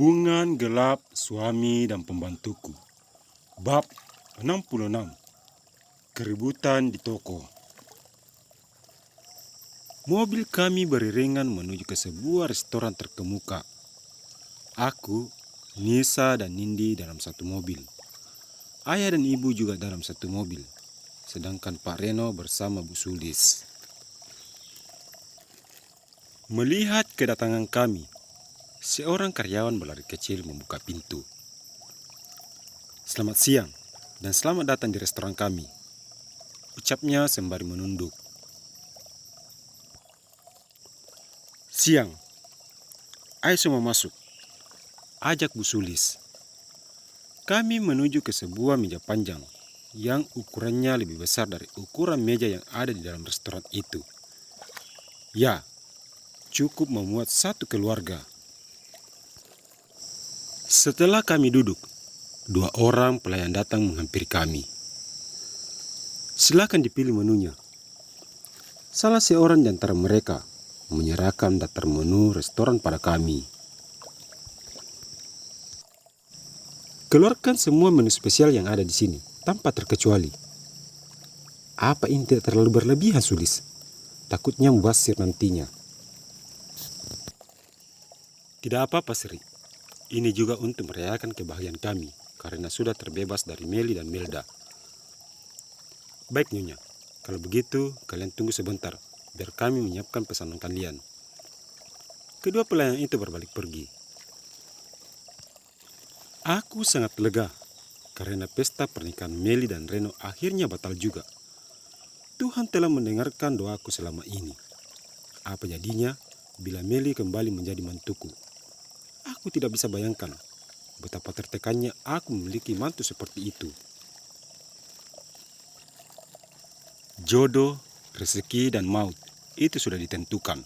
Hubungan gelap suami dan pembantuku. Bab 66. Keributan di toko. Mobil kami beriringan menuju ke sebuah restoran terkemuka. Aku, Nisa dan Nindi dalam satu mobil. Ayah dan ibu juga dalam satu mobil. Sedangkan Pak Reno bersama Bu Sulis. Melihat kedatangan kami, seorang karyawan berlari kecil membuka pintu. "Selamat siang dan selamat datang di restoran kami," ucapnya sembari menunduk. "Siang, ayo semua masuk," ajak Bu Sulis. Kami menuju ke sebuah meja panjang yang ukurannya lebih besar dari ukuran meja yang ada di dalam restoran itu. Ya, cukup memuat satu keluarga. Setelah kami duduk, dua orang pelayan datang menghampiri kami. "Silakan dipilih menunya." Salah seorang di antara mereka menyerahkan daftar menu restoran pada kami. "Keluarkan semua menu spesial yang ada di sini, tanpa terkecuali." "Apa ini tidak terlalu berlebihan, Sulis? Takutnya mubazir nantinya." "Tidak apa-apa, Sri. Ini juga untuk merayakan kebahagiaan kami, karena sudah terbebas dari Meli dan Melda." "Baik, Nyonya. Kalau begitu, kalian tunggu sebentar, biar kami menyiapkan pesanan kalian." Kedua pelayan itu berbalik pergi. Aku sangat lega, karena pesta pernikahan Meli dan Reno akhirnya batal juga. Tuhan telah mendengarkan doaku selama ini. Apa jadinya bila Meli kembali menjadi mantuku? Aku tidak bisa bayangkan betapa tertekannya aku memiliki mantu seperti itu. Jodoh, rezeki, dan maut itu sudah ditentukan.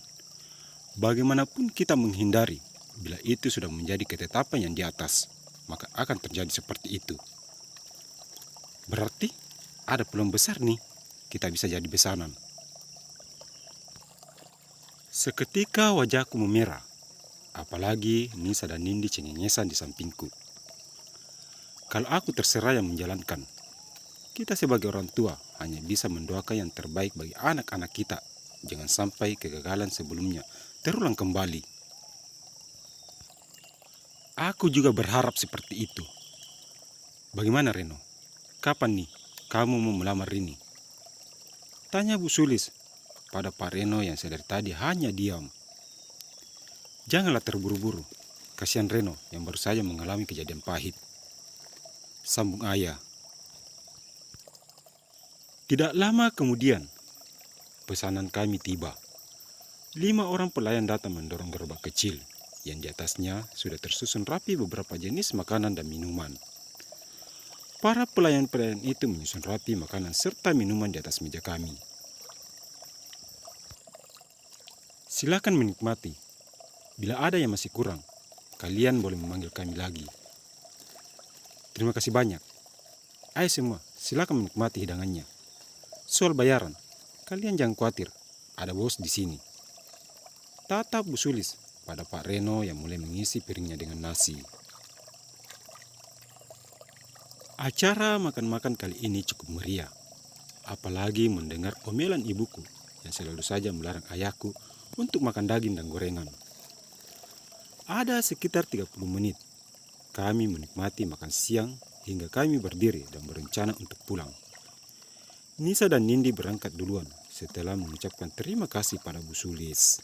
Bagaimanapun kita menghindari, bila itu sudah menjadi ketetapan yang di atas, maka akan terjadi seperti itu. Berarti ada peluang besar nih kita bisa jadi besanan. Seketika wajahku memerah, apalagi Nisa dan Nindi cengengesan di sampingku. Kalau aku terserah yang menjalankan, kita sebagai orang tua hanya bisa mendoakan yang terbaik bagi anak-anak kita. Jangan sampai kegagalan sebelumnya terulang kembali. Aku juga berharap seperti itu. "Bagaimana, Reno? Kapan nih kamu mau melamar Rini?" tanya Bu Sulis pada Pak Reno yang sedari tadi hanya diam. "Janganlah terburu-buru. Kasihan Reno yang baru saja mengalami kejadian pahit," sambung ayah. Tidak lama kemudian, pesanan kami tiba. 5 orang pelayan datang mendorong gerobak kecil yang di atasnya sudah tersusun rapi beberapa jenis makanan dan minuman. Para pelayan-pelayan itu menyusun rapi makanan serta minuman di atas meja kami. "Silakan menikmati. Bila ada yang masih kurang, kalian boleh memanggil kami lagi." "Terima kasih banyak. Ayo semua, silakan menikmati hidangannya. Soal bayaran, kalian jangan khawatir, ada bos di sini," tatap Bu Sulis pada Pak Reno yang mulai mengisi piringnya dengan nasi. Acara makan-makan kali ini cukup meriah, apalagi mendengar omelan ibuku yang selalu saja melarang ayahku untuk makan daging dan gorengan. Ada sekitar 30 menit, kami menikmati makan siang hingga kami berdiri dan berencana untuk pulang. Nisa dan Nindi berangkat duluan setelah mengucapkan terima kasih pada Bu Sulis.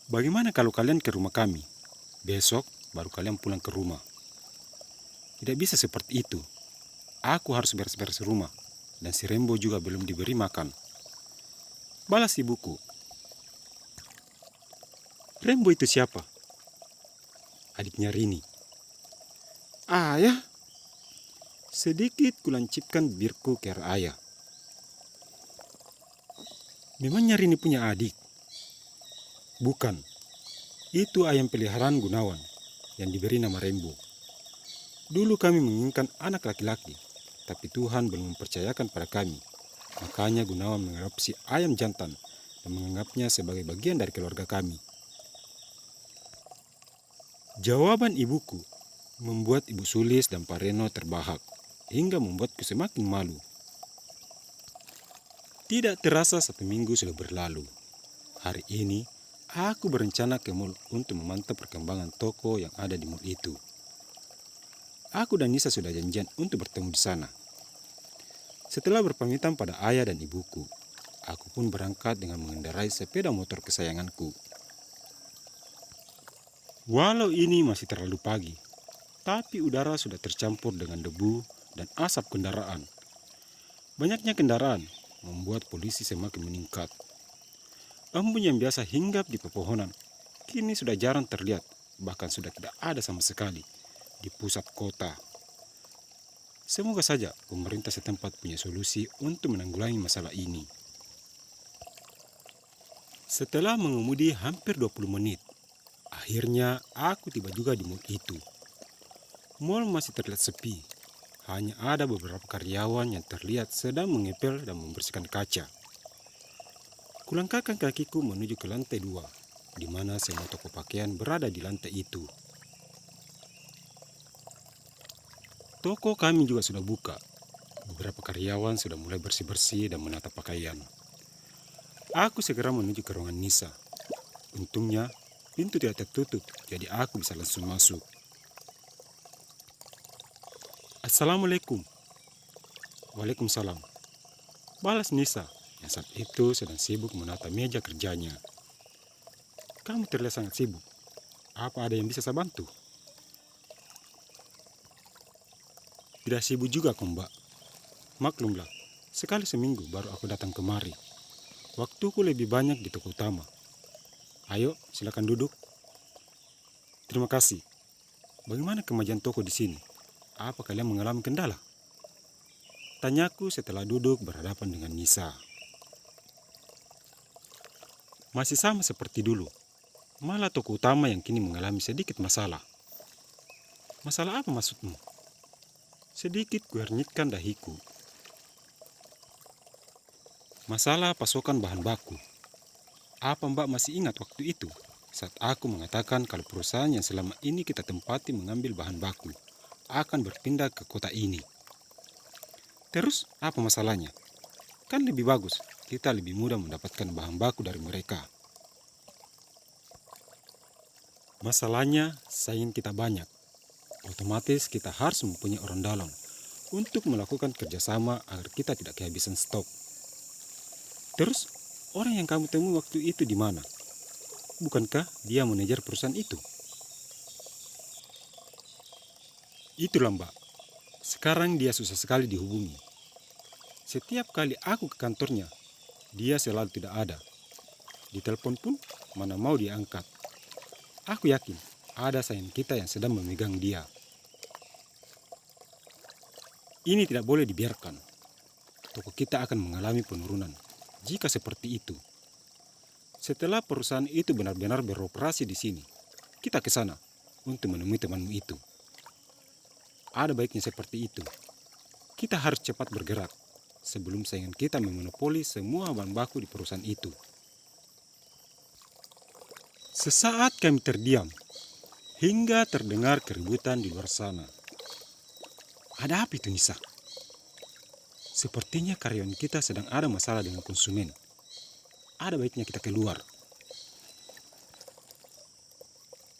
"Bagaimana kalau kalian ke rumah kami? Besok baru kalian pulang ke rumah." "Tidak bisa seperti itu. Aku harus beres-beres rumah, dan si Rembo juga belum diberi makan," balas ibuku. "Rembo itu siapa?" "Adiknya Rini." "Ayah?" Sedikit kulancipkan bibirku ke arah ayah. "Memangnya Rini punya adik?" "Bukan. Itu ayam peliharaan Gunawan yang diberi nama Rembo. Dulu kami menginginkan anak laki-laki, tapi Tuhan belum mempercayakan pada kami. Makanya Gunawan mengadopsi ayam jantan dan menganggapnya sebagai bagian dari keluarga kami." Jawaban ibuku membuat Ibu Sulis dan Pak Reno terbahak, hingga membuatku semakin malu. Tidak terasa 1 minggu sudah berlalu. Hari ini, aku berencana ke mall untuk memantau perkembangan toko yang ada di mall itu. Aku dan Nisa sudah janjian untuk bertemu di sana. Setelah berpamitan pada ayah dan ibuku, aku pun berangkat dengan mengendarai sepeda motor kesayanganku. Walau ini masih terlalu pagi, tapi udara sudah tercampur dengan debu dan asap kendaraan. Banyaknya kendaraan membuat polusi semakin meningkat. Embun yang biasa hinggap di pepohonan kini sudah jarang terlihat, bahkan sudah tidak ada sama sekali di pusat kota. Semoga saja pemerintah setempat punya solusi untuk menanggulangi masalah ini. Setelah mengemudi hampir 20 menit, akhirnya aku tiba juga di mall itu. Mall masih terlihat sepi. Hanya ada beberapa karyawan yang terlihat sedang mengepel dan membersihkan kaca. Kulangkahkan kakiku menuju ke lantai 2, di mana semua toko pakaian berada di lantai itu. Toko kami juga sudah buka. Beberapa karyawan sudah mulai bersih-bersih dan menata pakaian. Aku segera menuju ke ruangan Nisa. Untungnya, pintu tidak tertutup, jadi aku bisa langsung masuk. Assalamualaikum. Waalaikumsalam. Balas Nisa, yang saat itu sedang sibuk menata meja kerjanya. Kamu terlihat sangat sibuk. Apa ada yang bisa saya bantu? Tidak sibuk juga kok, Mbak. Maklumlah, sekali seminggu baru aku datang kemari. Waktuku lebih banyak di toko utama. Ayo, silakan duduk. Terima kasih. Bagaimana kemajuan toko di sini? Apa kalian mengalami kendala? Tanyaku setelah duduk berhadapan dengan Nisa. Masih sama seperti dulu. Malah toko utama yang kini mengalami sedikit masalah. Masalah apa maksudmu? Sedikit kuhernyitkan dahiku. Masalah pasokan bahan baku. Apa Mbak masih ingat waktu itu? Saat aku mengatakan kalau perusahaan yang selama ini kita tempati mengambil bahan baku akan berpindah ke kota ini. Terus apa masalahnya? Kan lebih bagus, kita lebih mudah mendapatkan bahan baku dari mereka. Masalahnya saing kita banyak. Otomatis kita harus mempunyai orang dalam untuk melakukan kerjasama agar kita tidak kehabisan stok. Terus orang yang kamu temui waktu itu di mana? Bukankah dia manajer perusahaan itu? Itulah Mbak. Sekarang dia susah sekali dihubungi. Setiap kali aku ke kantornya, dia selalu tidak ada. Di telepon pun mana mau diangkat. Aku yakin ada sayang kita yang sedang memegang dia. Ini tidak boleh dibiarkan. Toko kita akan mengalami penurunan jika seperti itu. Setelah perusahaan itu benar-benar beroperasi di sini, kita ke sana untuk menemui temanmu itu. Ada baiknya seperti itu. Kita harus cepat bergerak sebelum saingan kita memonopoli semua bahan baku di perusahaan itu. Sesaat kami terdiam, hingga terdengar keributan di luar sana. Ada apa itu, Nisa? Sepertinya karyawan kita sedang ada masalah dengan konsumen. Ada baiknya kita keluar.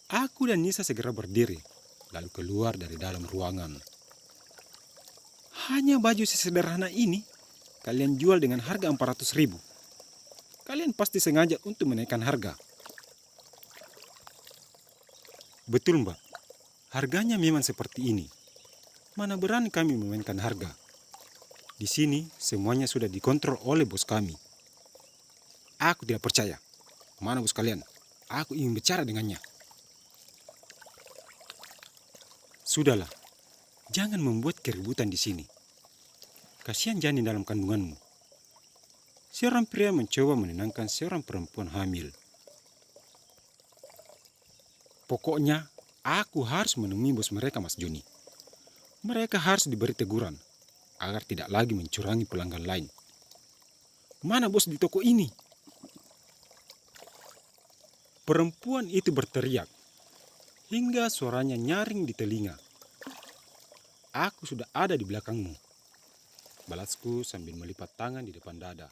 Aku dan Nisa segera berdiri, lalu keluar dari dalam ruangan. Hanya baju sesederhana ini, kalian jual dengan harga 400.000. Kalian pasti sengaja untuk menaikkan harga. Betul Mbak, harganya memang seperti ini. Mana berani kami memainkan harga. Di sini semuanya sudah dikontrol oleh bos kami. Aku tidak percaya. Mana bos kalian? Aku ingin bicara dengannya. Sudahlah, jangan membuat keributan di sini. Kasihan janin dalam kandunganmu. Seorang pria mencoba menenangkan seorang perempuan hamil. Pokoknya, aku harus menemui bos mereka, Mas Joni. Mereka harus diberi teguran agar tidak lagi mencurangi pelanggan lain. Mana bos di toko ini? Perempuan itu berteriak. hingga suaranya nyaring di telinga. Aku sudah ada di belakangmu, balasku sambil melipat tangan di depan dada.